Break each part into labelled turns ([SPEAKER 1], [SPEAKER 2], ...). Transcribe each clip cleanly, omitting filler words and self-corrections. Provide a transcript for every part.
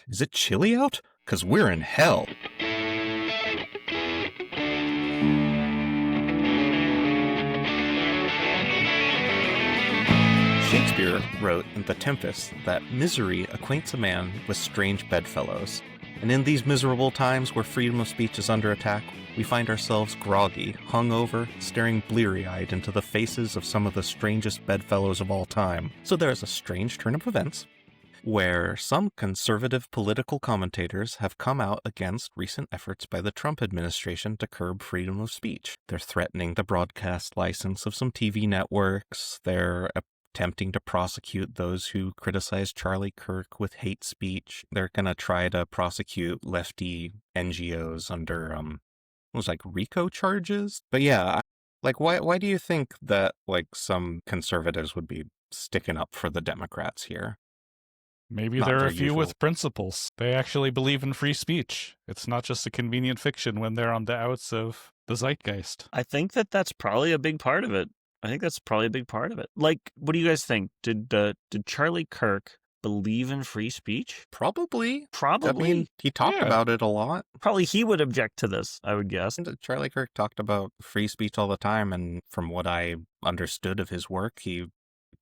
[SPEAKER 1] Is it chilly out? 'Cause we're in hell. Shakespeare wrote in The Tempest that misery acquaints a man with strange bedfellows. And in these miserable times where freedom of speech is under attack, we find ourselves groggy, hungover, staring bleary-eyed into the faces of some of the strangest bedfellows of all time. So there is a strange turn of events where some conservative political commentators have come out against recent efforts by the Trump administration to curb freedom of speech. They're threatening the broadcast license of some TV networks. They're attempting to prosecute those who criticize Charlie Kirk with hate speech. They're going to try to prosecute lefty NGOs under, it was like RICO charges. But yeah, like, why do you think that, like, some conservatives would be sticking up for the Democrats here?
[SPEAKER 2] Maybe
[SPEAKER 1] Not
[SPEAKER 2] there are
[SPEAKER 1] their
[SPEAKER 2] a few
[SPEAKER 1] usual.
[SPEAKER 2] with principles. They actually believe in free speech. It's not just a convenient fiction when they're on the outs of the zeitgeist.
[SPEAKER 3] I think that's probably a big part of it. Like, what do you guys think? Did Charlie Kirk believe in free speech?
[SPEAKER 1] Probably.
[SPEAKER 3] Probably.
[SPEAKER 1] I mean, he talked
[SPEAKER 2] Yeah.
[SPEAKER 1] about it a lot.
[SPEAKER 3] Probably he would object to this, I would guess.
[SPEAKER 1] And Charlie Kirk talked about free speech all the time, and from what I understood of his work, he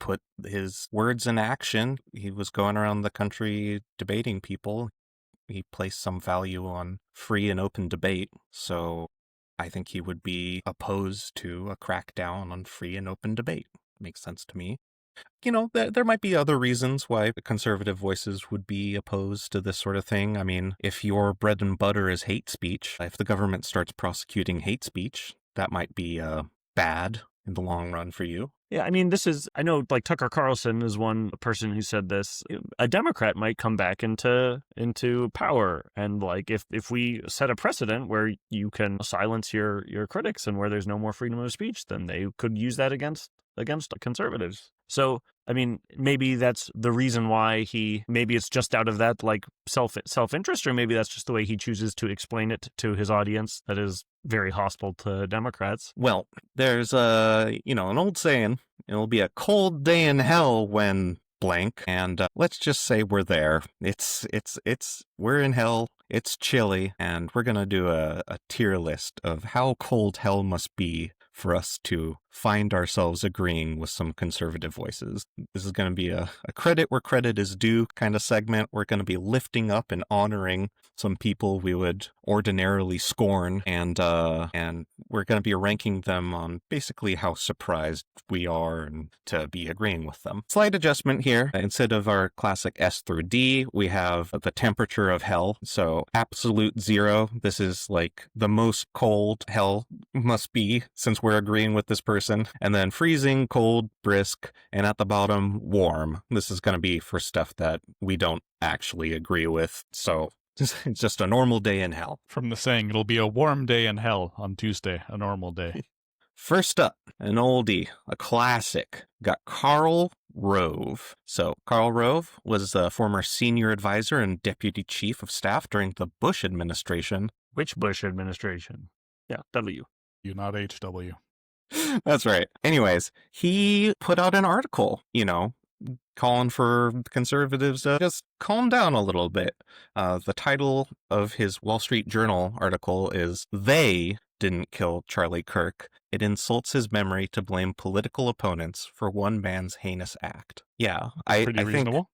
[SPEAKER 1] put his words in action. He was going around the country debating people. He placed some value on free and open debate, so I think he would be opposed to a crackdown on free and open debate. Makes sense to me. You know, there might be other reasons why conservative voices would be opposed to this sort of thing. I mean, if your bread and butter is hate speech, if the government starts prosecuting hate speech, that might be bad in the long run for you.
[SPEAKER 3] Yeah, I mean, I know, like, Tucker Carlson is one person who said this. A Democrat might come back into power, and, like, if we set a precedent where you can silence your critics and where there's no more freedom of speech, then they could use that against conservatives. So, I mean, maybe that's the reason why maybe it's just out of that, like, self-interest, or maybe that's just the way he chooses to explain it to his audience that is very hostile to Democrats.
[SPEAKER 1] Well, there's an old saying, it'll be a cold day in hell when blank, and let's just say we're there. We're in hell, it's chilly, and we're gonna do a tier list of how cold hell must be for us to find ourselves agreeing with some conservative voices. This is going to be a credit where credit is due kind of segment. We're going to be lifting up and honoring some people we would ordinarily scorn, and we're going to be ranking them on basically how surprised we are and to be agreeing with them. Slight adjustment here. Instead of our classic S through D, we have the temperature of hell. So absolute 0. This is like the most cold hell must be since we're agreeing with this person. And then freezing, cold, brisk, and at the bottom, warm. This is going to be for stuff that we don't actually agree with. So it's just a normal day in hell.
[SPEAKER 2] From the saying, it'll be a warm day in hell on Tuesday, a normal day.
[SPEAKER 1] First up, an oldie, a classic. Got Karl Rove. So Karl Rove was a former senior advisor and deputy chief of staff during the Bush administration.
[SPEAKER 3] Which Bush administration? Yeah, W.
[SPEAKER 2] You, not HW.
[SPEAKER 1] That's right. Anyways, he put out an article, calling for conservatives to just calm down a little bit. The title of his Wall Street Journal article is "They Didn't Kill Charlie Kirk. It insults his memory to blame political opponents for one man's heinous act." Yeah, I
[SPEAKER 2] Pretty
[SPEAKER 1] think,
[SPEAKER 2] reasonable.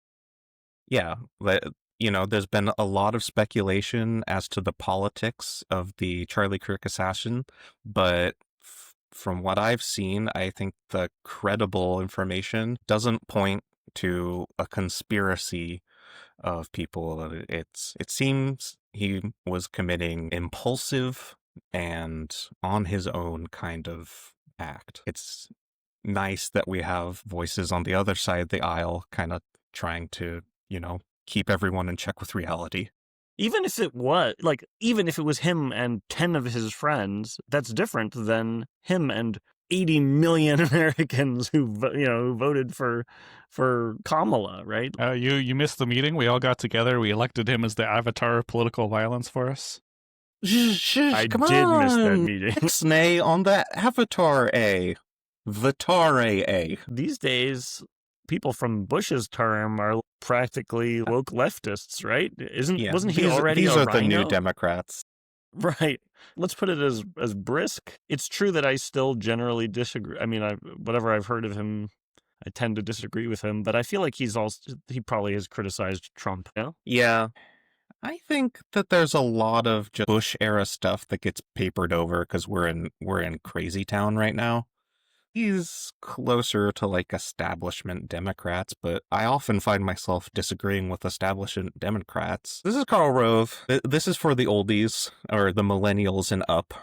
[SPEAKER 1] yeah, there's been a lot of speculation as to the politics of the Charlie Kirk assassin, but from what I've seen, I think the credible information doesn't point to a conspiracy of people. It seems he was committing impulsive and on his own kind of act. It's nice that we have voices on the other side of the aisle kind of trying to, keep everyone in check with reality.
[SPEAKER 3] Even if it was him and 10 of his friends, that's different than him and 80 million Americans who voted for Kamala, right?
[SPEAKER 2] You missed the meeting. We all got together. We elected him as the avatar of political violence for us.
[SPEAKER 3] I
[SPEAKER 1] Come
[SPEAKER 3] did
[SPEAKER 1] on.
[SPEAKER 3] miss that meeting.
[SPEAKER 1] Ixnay on that avatar A. Vitare A.
[SPEAKER 3] These days, people from Bush's term are practically woke leftists, right?
[SPEAKER 1] Yeah,
[SPEAKER 3] Wasn't he
[SPEAKER 1] these,
[SPEAKER 3] already
[SPEAKER 1] these
[SPEAKER 3] a
[SPEAKER 1] are the new
[SPEAKER 3] rhino?
[SPEAKER 1] Democrats.
[SPEAKER 3] Right. Let's put it as brisk. It's true that I still generally disagree. I mean, whatever I've heard of him, I tend to disagree with him, but I feel like he probably has criticized Trump. Yeah.
[SPEAKER 1] Yeah, I think that there's a lot of just Bush era stuff that gets papered over because we're in crazy town right now. He's closer to like establishment Democrats, but I often find myself disagreeing with establishment Democrats. This is Karl Rove. This is for the oldies or the millennials and up.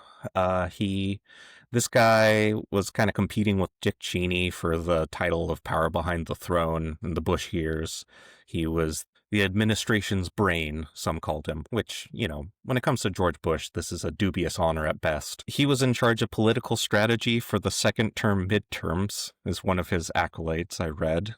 [SPEAKER 1] This guy was kind of competing with Dick Cheney for the title of Power Behind the Throne in the Bush years. He was the administration's brain, some called him, which, when it comes to George Bush, this is a dubious honor at best. He was in charge of political strategy for the second term midterms, is one of his accolades I read,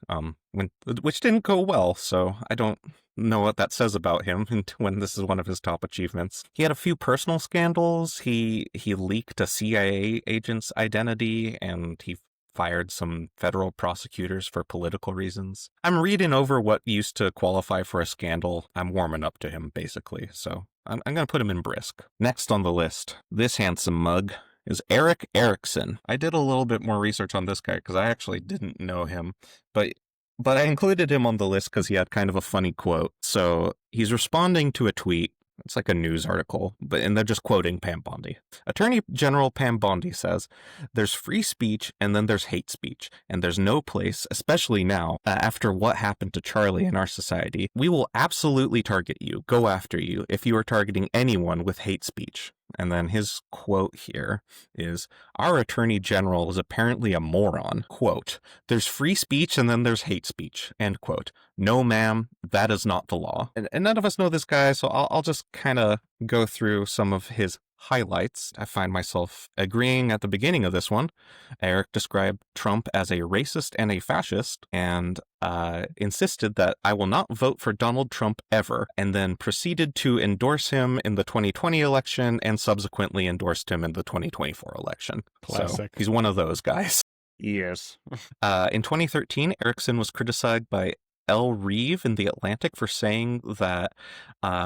[SPEAKER 1] which didn't go well, so I don't know what that says about him when this is one of his top achievements. He had a few personal scandals. He leaked a CIA agent's identity, and he fired some federal prosecutors for political reasons. I'm reading over what used to qualify for a scandal. I'm warming up to him, basically, so I'm going to put him in brisk. Next on the list, this handsome mug is Erik Erikson. I did a little bit more research on this guy because I actually didn't know him, but I included him on the list because he had kind of a funny quote. So he's responding to a tweet. It's like a news article, and they're just quoting Pam Bondi. Attorney General Pam Bondi says, "There's free speech and then there's hate speech, and there's no place, especially now, after what happened to Charlie in our society. We will absolutely target you, go after you, if you are targeting anyone with hate speech." And then his quote here is, "Our attorney general is apparently a moron. Quote, there's free speech and then there's hate speech." End quote. No, ma'am, that is not the law. And none of us know this guy, so I'll just kind of go through some of his highlights. I find myself agreeing at the beginning of this one. Erik described Trump as a racist and a fascist, and insisted that I will not vote for Donald Trump ever, and then proceeded to endorse him in the 2020 election and subsequently endorsed him in the 2024 election.
[SPEAKER 2] Classic.
[SPEAKER 1] So he's one of those guys.
[SPEAKER 3] Yes.
[SPEAKER 1] In 2013, Erikson was criticized by Elle Reeve in The Atlantic for saying that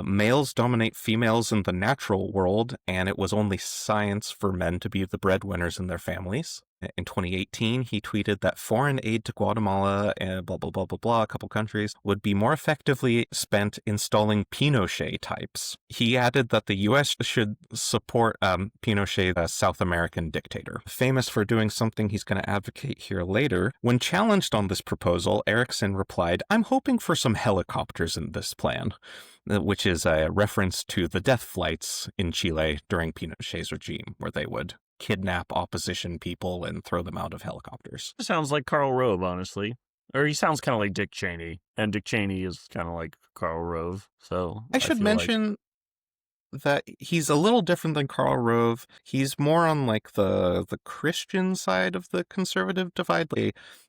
[SPEAKER 1] males dominate females in the natural world, and it was only science for men to be the breadwinners in their families. In 2018, he tweeted that foreign aid to Guatemala and blah, blah, blah, blah, blah, a couple countries, would be more effectively spent installing Pinochet types. He added that the U.S. should support Pinochet, the South American dictator. Famous for doing something he's going to advocate here later, when challenged on this proposal, Erikson replied, "I'm hoping for some helicopters in this plan," which is a reference to the death flights in Chile during Pinochet's regime, where they would kidnap opposition people and throw them out of helicopters.
[SPEAKER 3] Sounds like Karl Rove, honestly. Or he sounds kind of like Dick Cheney, and Dick Cheney is kind of like Karl Rove. So
[SPEAKER 1] I should
[SPEAKER 3] feel
[SPEAKER 1] mention that he's a little different than Karl Rove. He's more on like the Christian side of the conservative divide.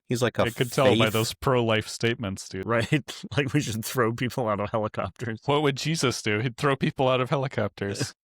[SPEAKER 1] He's like a
[SPEAKER 2] I could tell by
[SPEAKER 1] faith-
[SPEAKER 2] those pro-life statements, dude.
[SPEAKER 3] right, like we should throw people out of helicopters.
[SPEAKER 2] What would Jesus do? He'd throw people out of helicopters.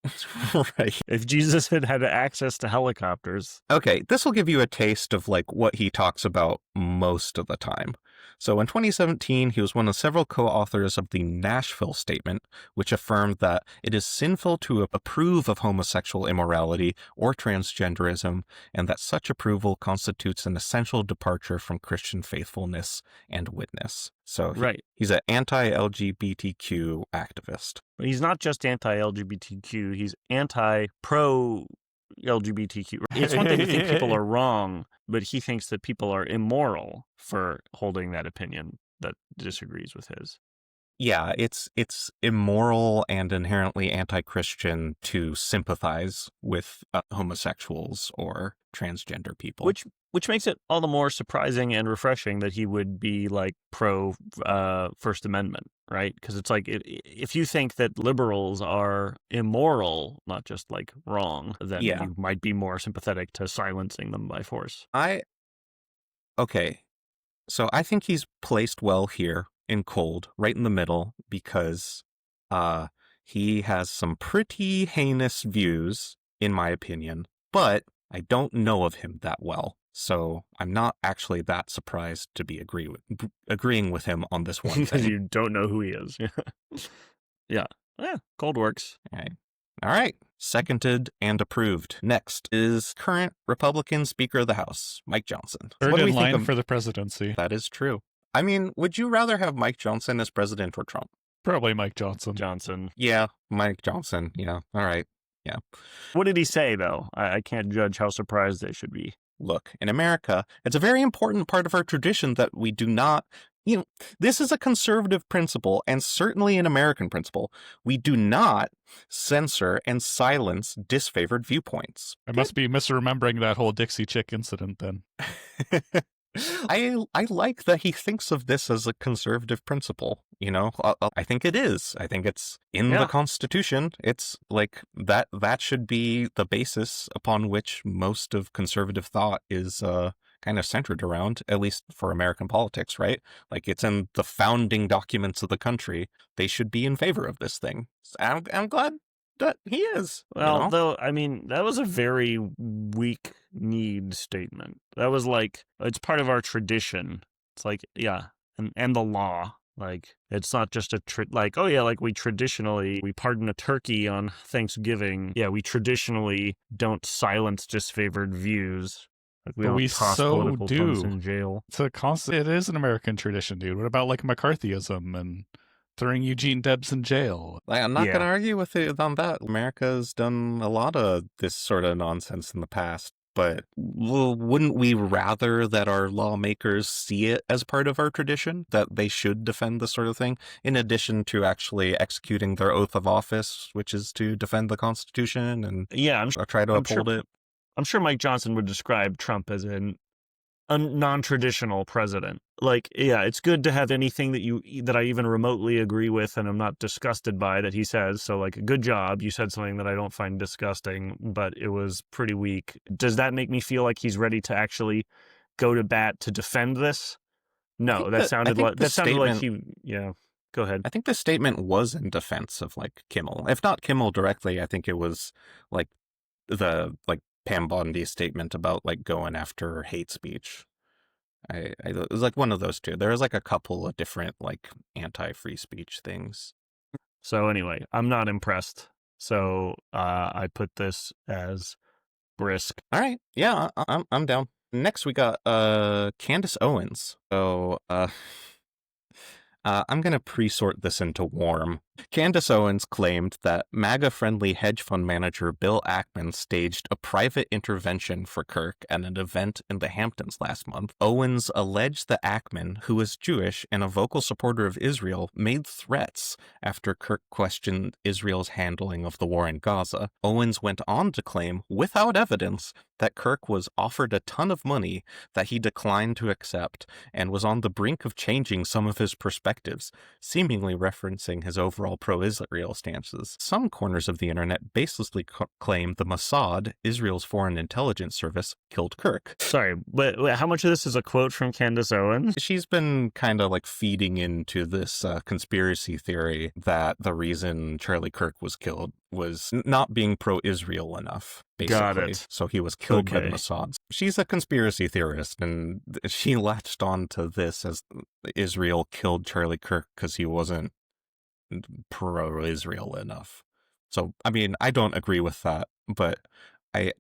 [SPEAKER 1] right.
[SPEAKER 3] If Jesus had had access to helicopters,
[SPEAKER 1] Okay, this will give you a taste of like what he talks about most of the time. So in 2017, he was one of several co-authors of the Nashville Statement, which affirmed that it is sinful to approve of homosexual immorality or transgenderism, and that such approval constitutes an essential departure from Christian faithfulness and witness. So
[SPEAKER 3] right.
[SPEAKER 1] he's an anti-LGBTQ activist.
[SPEAKER 3] But he's not just anti-LGBTQ, he's anti-pro-LGBTQ. It's one thing to think people are wrong, but he thinks that people are immoral for holding that opinion that disagrees with his.
[SPEAKER 1] Yeah, it's immoral and inherently anti-Christian to sympathize with homosexuals or transgender people.
[SPEAKER 3] Which makes it all the more surprising and refreshing that he would be like pro First Amendment, right? Because it's like if you think that liberals are immoral, not just like wrong, then you might be more sympathetic to silencing them by force.
[SPEAKER 1] Okay, so I think he's placed well here in cold, right in the middle, because he has some pretty heinous views, in my opinion, but I don't know of him that well. So I'm not actually that surprised to be agreeing with him on this one
[SPEAKER 3] Because
[SPEAKER 1] thing.
[SPEAKER 3] you don't know who he is. Yeah. Yeah, cold works.
[SPEAKER 1] All right. Seconded and approved. Next is current Republican Speaker of the House, Mike Johnson.
[SPEAKER 2] Third
[SPEAKER 1] What do
[SPEAKER 2] in
[SPEAKER 1] we think
[SPEAKER 2] line
[SPEAKER 1] of
[SPEAKER 2] for the presidency.
[SPEAKER 1] that? Is true. I mean, would you rather have Mike Johnson as president or Trump?
[SPEAKER 2] Probably Mike Johnson.
[SPEAKER 3] Johnson.
[SPEAKER 1] Yeah, Mike Johnson. Yeah. All right. Yeah.
[SPEAKER 3] What did he say, though? I can't judge how surprised they should be.
[SPEAKER 1] Look, in America, it's a very important part of our tradition that we do not, this is a conservative principle and certainly an American principle. We do not censor and silence disfavored viewpoints.
[SPEAKER 2] I must be misremembering that whole Dixie Chick incident then.
[SPEAKER 1] I like that he thinks of this as a conservative principle. I think it is. I think it's in the Constitution. It's like that should be the basis upon which most of conservative thought is kind of centered around, at least for American politics, right? Like it's in the founding documents of the country. They should be in favor of this thing. So I'm glad that he is.
[SPEAKER 3] Well, though, I mean, that was a very weak need statement. That was like, it's part of our tradition. It's like, yeah, and the law. Like, it's not just we traditionally, we pardon a turkey on Thanksgiving. Yeah, we traditionally don't silence disfavored views. Like,
[SPEAKER 2] But we
[SPEAKER 3] toss
[SPEAKER 2] so
[SPEAKER 3] political opponents
[SPEAKER 2] do.
[SPEAKER 3] in jail.
[SPEAKER 2] It is an American tradition, dude. What about like McCarthyism and throwing Eugene Debs in jail?
[SPEAKER 1] I'm not going to argue with you on that. America's done a lot of this sort of nonsense in the past. But wouldn't we rather that our lawmakers see it as part of our tradition, that they should defend this sort of thing, in addition to actually executing their oath of office, which is to defend the Constitution and try to uphold it?
[SPEAKER 3] I'm sure Mike Johnson would describe Trump as a non-traditional president. Like, yeah, it's good to have anything that I even remotely agree with and I'm not disgusted by that he says. So, like, good job. You said something that I don't find disgusting, but it was pretty weak. Does that make me feel like he's ready to actually go to bat to defend this? No, that sounded like he. Yeah, go ahead.
[SPEAKER 1] I think the statement was in defense of like Kimmel. If not Kimmel directly, I think it was like Pam Bondi's statement about like going after hate speech. It was like one of those two. There was like a couple of different like anti-free speech things.
[SPEAKER 3] So anyway, I'm not impressed. So I put this as brisk.
[SPEAKER 1] All right. Yeah, I'm down. Next we got Candace Owens. So I'm going to pre-sort this into warm. Candace Owens claimed that MAGA-friendly hedge fund manager Bill Ackman staged a private intervention for Kirk at an event in the Hamptons last month. Owens alleged that Ackman, who is Jewish and a vocal supporter of Israel, made threats after Kirk questioned Israel's handling of the war in Gaza. Owens went on to claim, without evidence, that Kirk was offered a ton of money that he declined to accept and was on the brink of changing some of his perspectives, seemingly referencing his overall pro-Israel stances. Some corners of the internet baselessly claim the Mossad, Israel's foreign intelligence service, killed Kirk.
[SPEAKER 3] Sorry, but how much of this is a quote from Candace Owens?
[SPEAKER 1] She's been kind of like feeding into this conspiracy theory that the reason Charlie Kirk was killed was not being pro-Israel enough, basically.
[SPEAKER 3] Got it.
[SPEAKER 1] So he was killed by the Mossad. She's a conspiracy theorist, and she latched on to this as Israel killed Charlie Kirk because he wasn't pro-Israel enough. So, I mean, I don't agree with that, but I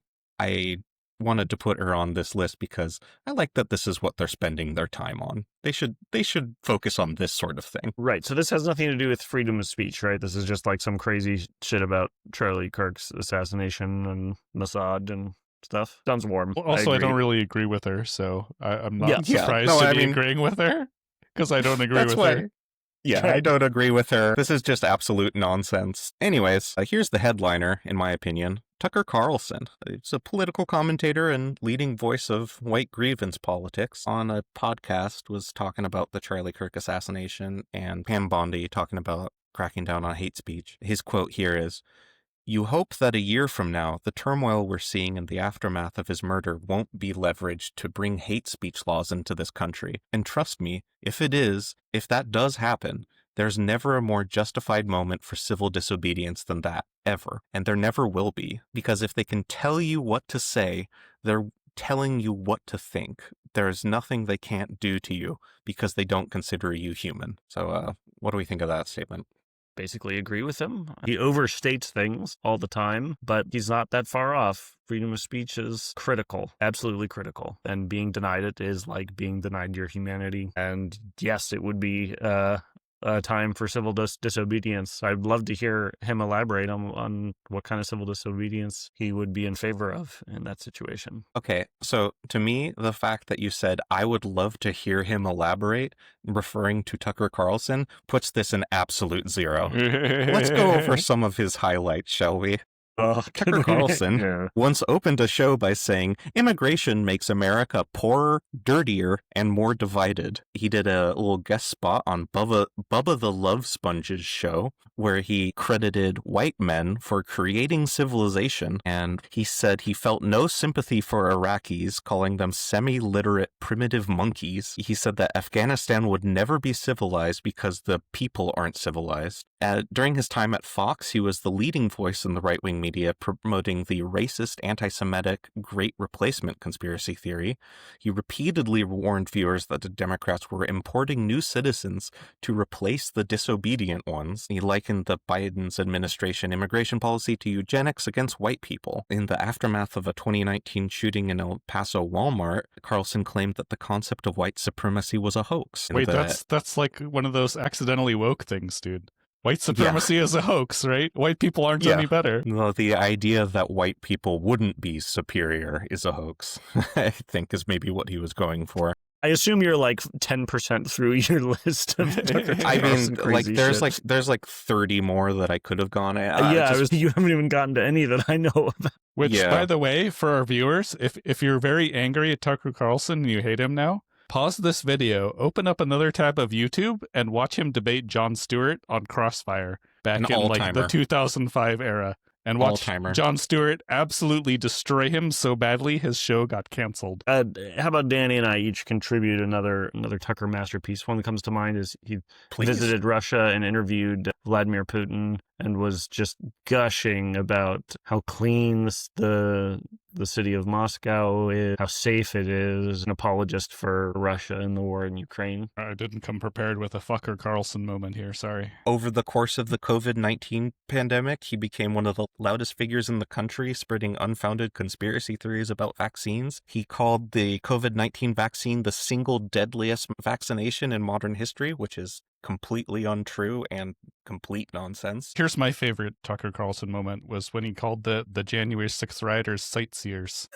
[SPEAKER 1] wanted to put her on this list because I like that this is what they're spending their time on. They should focus on this sort of thing.
[SPEAKER 3] Right. So this has nothing to do with freedom of speech, right? This is just like some crazy shit about Charlie Kirk's assassination and Mossad and stuff. Sounds warm.
[SPEAKER 2] Well, also, I don't really agree with her, so I'm not surprised to be agreeing with her because I don't agree with her.
[SPEAKER 1] Yeah, I don't agree with her. This is just absolute nonsense. Anyways, here's the headliner, in my opinion. Tucker Carlson. He's a political commentator and leading voice of white grievance politics on a podcast, was talking about the Charlie Kirk assassination, and Pam Bondi talking about cracking down on hate speech. His quote here is, "You hope that a year from now, the turmoil we're seeing in the aftermath of his murder won't be leveraged to bring hate speech laws into this country. And trust me, if that does happen, there's never a more justified moment for civil disobedience than that, ever. And there never will be. Because if they can tell you what to say, they're telling you what to think. There's nothing they can't do to you because they don't consider you human. So what do we think of that statement?
[SPEAKER 3] Basically agree with him. He overstates things all the time, but he's not that far off. Freedom of speech is critical, absolutely critical. And being denied it is like being denied your humanity. And yes, it would be a time for civil disobedience. I'd love to hear him elaborate on what kind of civil disobedience he would be in favor of in that situation.
[SPEAKER 1] Okay, so to me, the fact that you said, I would love to hear him elaborate, referring to Tucker Carlson, puts this in absolute zero. Let's go over some of his highlights, shall we? Tucker Carlson once opened a show by saying, immigration makes America poorer, dirtier, and more divided. He did a little guest spot on Bubba the Love Sponge's show, where he credited white men for creating civilization, and he said he felt no sympathy for Iraqis, calling them semi-literate primitive monkeys. He said that Afghanistan would never be civilized because the people aren't civilized. During his time at Fox, he was the leading voice in the right-wing media promoting the racist, anti-Semitic Great Replacement conspiracy theory. He repeatedly warned viewers that the Democrats were importing new citizens to replace the disobedient ones. He likened the Biden's administration immigration policy to eugenics against white people. In the aftermath of a 2019 shooting in El Paso Walmart, Carlson claimed that the concept of white supremacy was a hoax.
[SPEAKER 2] Wait, that's like one of those accidentally woke things, dude. White supremacy is a hoax, right? White people aren't any better.
[SPEAKER 1] Well, the idea that white people wouldn't be superior is a hoax, I think, is maybe what he was going for.
[SPEAKER 3] I assume you're like 10% through your list of Tucker
[SPEAKER 1] I mean,
[SPEAKER 3] Carlson
[SPEAKER 1] like
[SPEAKER 3] crazy
[SPEAKER 1] there's
[SPEAKER 3] shit.
[SPEAKER 1] 30 more that I could have gone
[SPEAKER 3] at. You haven't even gotten to any that I know about.
[SPEAKER 2] Which, by the way, for our viewers, if you're very angry at Tucker Carlson and you hate him now, pause this video, open up another tab of YouTube, and watch him debate Jon Stewart on Crossfire back in like the 2005 era. And watch Jon Stewart absolutely destroy him so badly his show got canceled.
[SPEAKER 3] How about Danny and I each contribute another Tucker masterpiece? One that comes to mind is he visited Russia and interviewed Vladimir Putin and was just gushing about how clean the city of Moscow is, how safe it is, an apologist for Russia and the war in Ukraine.
[SPEAKER 2] I didn't come prepared with a fucker Carlson moment here, sorry.
[SPEAKER 1] Over the course of the COVID-19 pandemic, he became one of the loudest figures in the country, spreading unfounded conspiracy theories about vaccines. He called the COVID-19 vaccine the single deadliest vaccination in modern history, which is completely untrue and complete nonsense.
[SPEAKER 2] Here's my favorite Tucker Carlson moment was when he called the January 6th rioters sightseers.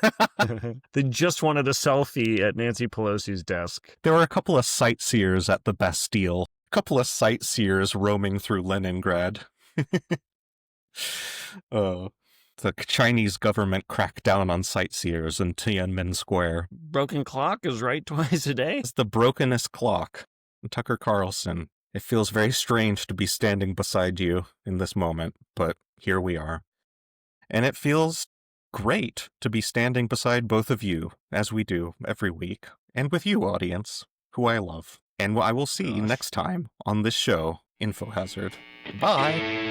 [SPEAKER 3] They just wanted a selfie at Nancy Pelosi's desk.
[SPEAKER 1] There were a couple of sightseers at the Bastille. A couple of sightseers roaming through Leningrad. The Chinese government cracked down on sightseers in Tiananmen Square.
[SPEAKER 3] Broken clock is right twice a day.
[SPEAKER 1] It's the brokenest clock. Tucker Carlson. It feels very strange to be standing beside you in this moment, but here we are. And it feels great to be standing beside both of you, as we do every week, and with you, audience, who I love. And I will see you next time on this show, InfoHazard. Bye!